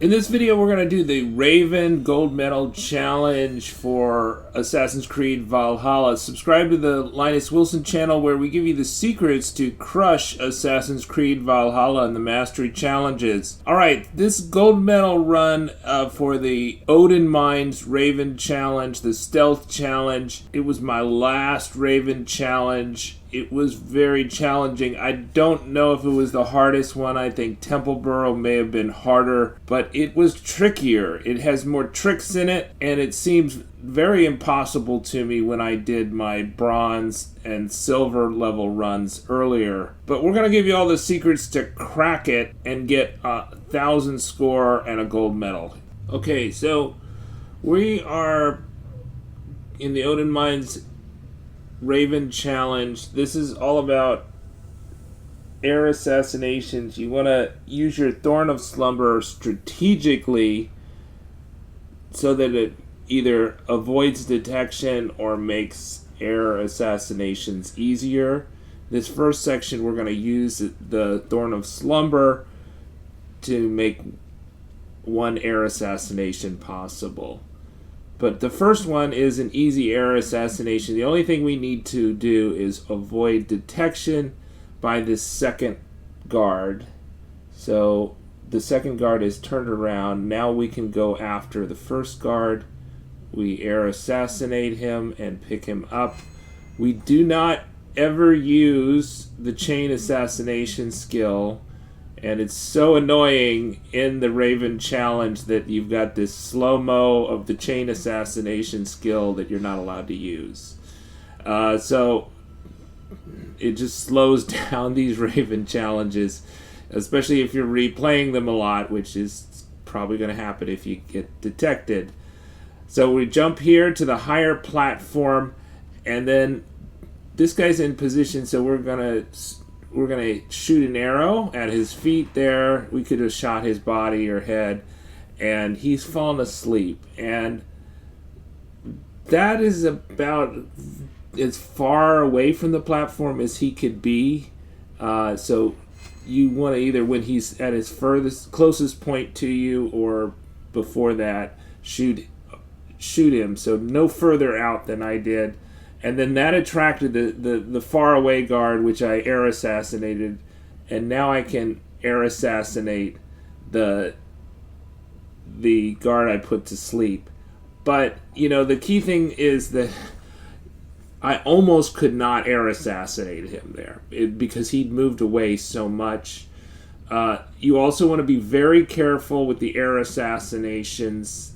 In this video, we're going to do the Raven Gold Medal Challenge for Assassin's Creed Valhalla. Subscribe to the Linus Wilson channel where we give you the secrets to crush Assassin's Creed Valhalla and the Mastery Challenges. Alright, this Gold Medal run for the Odin Mines Raven Challenge, the Stealth Challenge, it was my last Raven Challenge. It was very challenging. I don't know if it was the hardest one. I think Temple Burrow may have been harder, but it was trickier. It has more tricks in it, and it seems very impossible to me when I did my bronze and silver level runs earlier. But we're going to give you all the secrets to crack it and get a 1,000 score and a gold medal. Okay, so we are in the Odin Mines Raven Challenge. This is all about air assassinations. You want to use your Thorn of Slumber strategically so that it either avoids detection or makes air assassinations easier. This first section we're going to use the Thorn of Slumber to make one air assassination possible. But the first one is an easy air assassination. The only thing we need to do is avoid detection by this second guard. So the second guard is turned around. Now we can go after the first guard. We air assassinate him and pick him up. We do not ever use the chain assassination skill. And it's so annoying in the Raven Challenge that you've got this slow-mo of the chain assassination skill that you're not allowed to use. So it just slows down these Raven Challenges, especially if you're replaying them a lot, which is probably going to happen if you get detected. So we jump here to the higher platform, and then this guy's in position, so we're going to shoot an arrow at his feet there. We could have shot his body or head, and he's fallen asleep. And that is about as far away from the platform as he could be. So you want to either, when he's at his closest point to you or before that, shoot him. So no further out than I did. And then that attracted the far away guard, which I air assassinated. And now I can air assassinate the guard I put to sleep. But, you know, the key thing is that I almost could not air assassinate him there because he'd moved away so much. You also want to be very careful with the air assassinations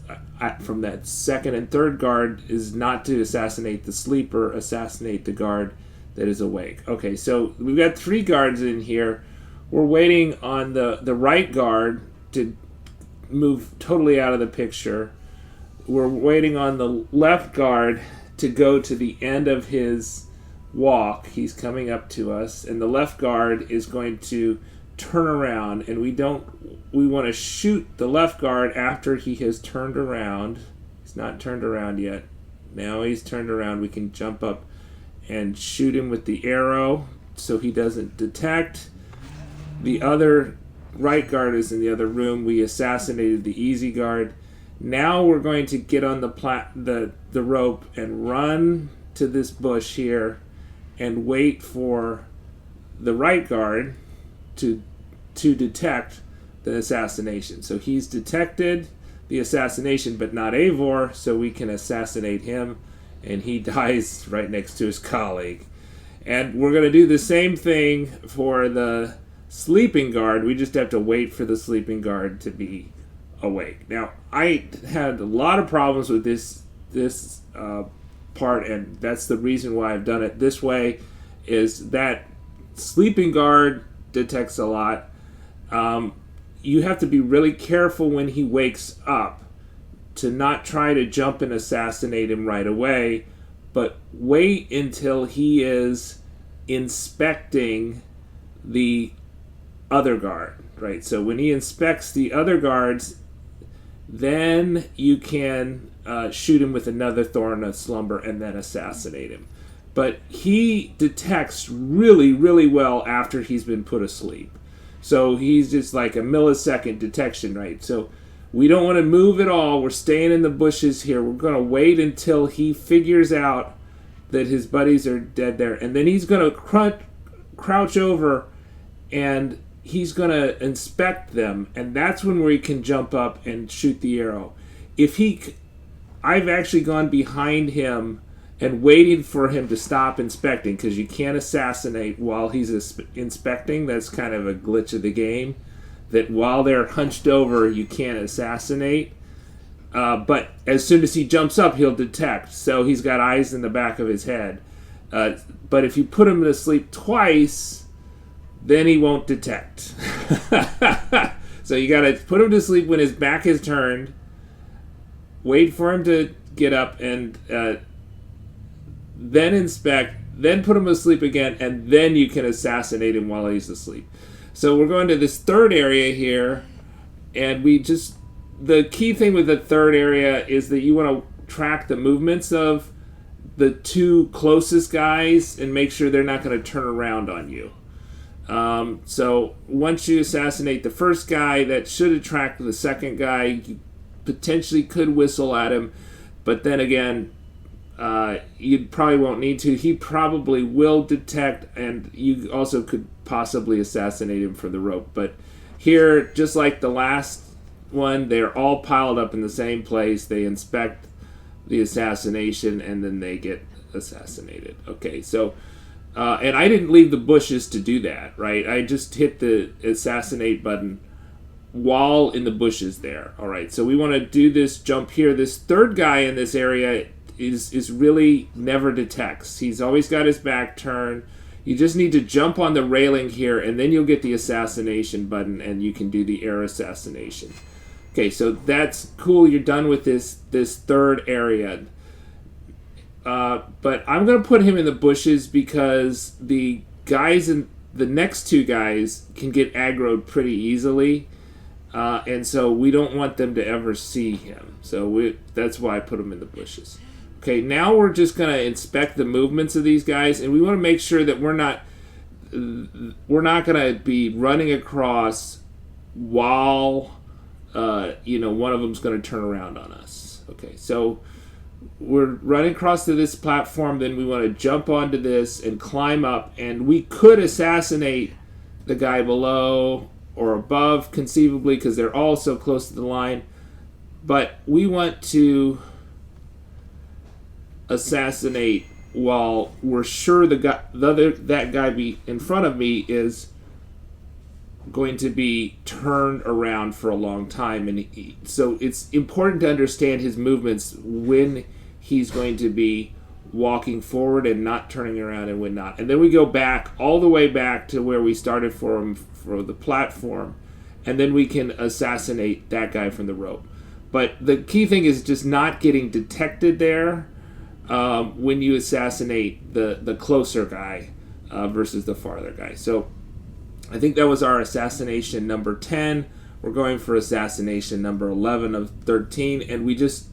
from that second and third guard is not to assassinate the sleeper, assassinate the guard that is awake. Okay, so we've got 3 guards in here. We're waiting on the right guard to move totally out of the picture. We're waiting on the left guard to go to the end of his walk. He's coming up to us, and the left guard is going to turn around, and we want to shoot the left guard after he has turned around. He's not turned around yet. Now he's turned around. We can jump up and shoot him with the arrow so he doesn't detect. The other right guard is in the other room. We assassinated the easy guard. Now we're going to get on the rope and run to this bush here and wait for the right guard to detect the assassination. So he's detected the assassination but not Eivor, so we can assassinate him, and he dies right next to his colleague. And we're going to do the same thing for the sleeping guard. We just have to wait for the sleeping guard to be awake. Now, I had a lot of problems with this part, and that's the reason why I've done it this way, is that sleeping guard detects a lot. You have to be really careful when he wakes up to not try to jump and assassinate him right away, but wait until he is inspecting the other guard, right? So when he inspects the other guards, then you can shoot him with another Thorn of Slumber and then assassinate him. But he detects really, really well after he's been put asleep. So he's just like a millisecond detection, right? So We don't want to move at all. We're staying in the bushes here. We're going to wait until he figures out that his buddies are dead there. And then he's going to crouch over and he's going to inspect them. And that's when we can jump up and shoot the arrow. I've actually gone behind him and waited for him to stop inspecting, because you can't assassinate while he's inspecting. That's kind of a glitch of the game, that while they're hunched over, you can't assassinate. But as soon as he jumps up, he'll detect. So he's got eyes in the back of his head. But if you put him to sleep twice, then he won't detect. So you got to put him to sleep when his back is turned, wait for him to get up, and then inspect, then put him to sleep again, and then you can assassinate him while he's asleep. So we're going to this third area here, and the key thing with the third area is that you want to track the movements of the two closest guys and make sure they're not going to turn around on you. So once you assassinate the first guy, that should attract the second guy. You potentially could whistle at him, but then again, you probably won't need to. He probably will detect, and you also could possibly assassinate him for the rope. But here, just like the last one, they're all piled up in the same place. They inspect the assassination, and then they get assassinated. Okay, so, and I didn't leave the bushes to do that, right? I just hit the assassinate button while in the bushes there. All right, so we want to do this jump here. This third guy in this area is really never detects. He's always got his back turned. You just need to jump on the railing here, and then you'll get the assassination button, and you can do the air assassination. Okay, so that's cool. You're done with this third area. But I'm going to put him in the bushes because the next two guys can get aggroed pretty easily. And so we don't want them to ever see him. So that's why I put him in the bushes. Okay, now we're just going to inspect the movements of these guys, and we want to make sure that we're not going to be running across while one of them's going to turn around on us. Okay, so we're running across to this platform, then we want to jump onto this and climb up, and we could assassinate the guy below or above, conceivably, because they're all so close to the line. But we want to assassinate while we're sure that guy in front of me is going to be turned around for a long time, and so it's important to understand his movements when he's going to be walking forward and not turning around and when not. And then we go back all the way back to where we started for the platform, and then we can assassinate that guy from the rope. But the key thing is just not getting detected there when you assassinate the closer guy versus the farther guy. So I think that was our assassination number 10. We're going for assassination number 11 of 13, and we just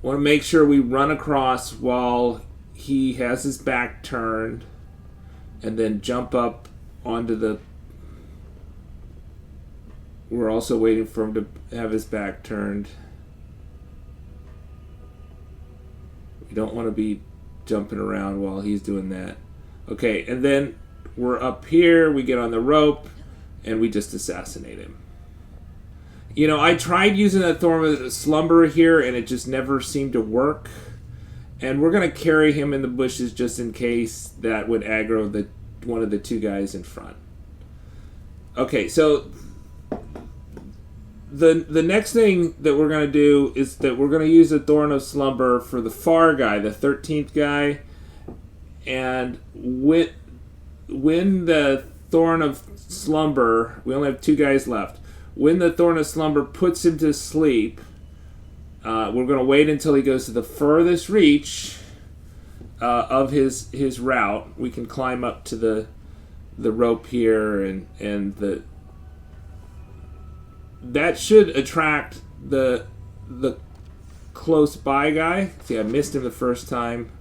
want to make sure we run across while he has his back turned, and then jump up onto the... We're also waiting for him to have his back turned. We don't want to be jumping around while he's doing that. Okay, and then we're up here, we get on the rope, and we just assassinate him. I tried using that Thorn of Slumber here, and it just never seemed to work. And we're going to carry him in the bushes just in case that would aggro one of the two guys in front. Okay, so the next thing that we're going to do is that we're going to use the Thorn of Slumber for the far guy, the 13th guy. And when the Thorn of Slumber, we only have two guys left. When the Thorn of Slumber puts him to sleep, we're going to wait until he goes to the furthest reach of his route. We can climb up to the rope here, and that should attract the close by guy. See, I missed him the first time.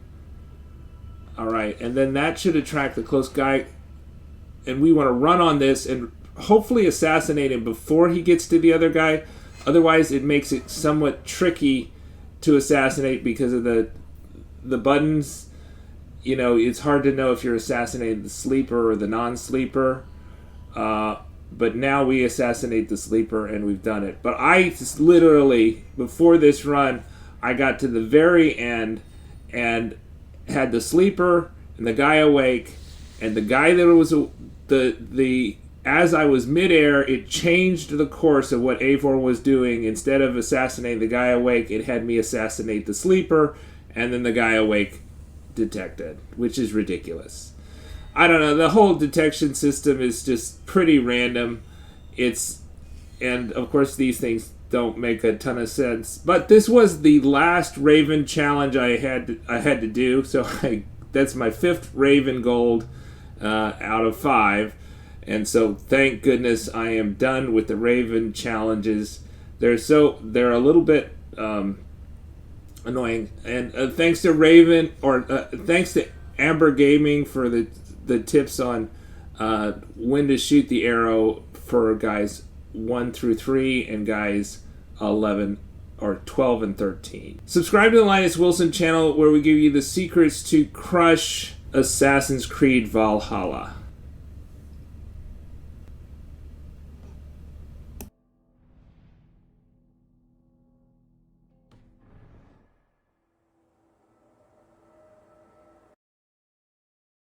All right, and then that should attract the close guy, and we want to run on this and hopefully assassinate him before he gets to the other guy. Otherwise, it makes it somewhat tricky to assassinate because of the buttons. You know, it's hard to know if you're assassinating the sleeper or the non-sleeper. But now we assassinate the sleeper, and we've done it. But I just literally, before this run, I got to the very end and had the sleeper and the guy awake, and the guy that was as I was midair, it changed the course of what Eivor was doing. Instead of assassinating the guy awake, it had me assassinate the sleeper, and then the guy awake detected, which is ridiculous. I don't know, the whole detection system is just pretty random. And of course these things don't make a ton of sense. But this was the last Raven challenge I had to do, so that's my 5th Raven gold out of 5. And so thank goodness I am done with the Raven challenges. They're a little bit annoying. And thanks to Raven, or thanks to Amber Gaming for the tips on when to shoot the arrow for guys 1 through 3 and guys 11 or 12 and 13. Subscribe to the Linus Wilson channel where we give you the secrets to crush Assassin's Creed Valhalla.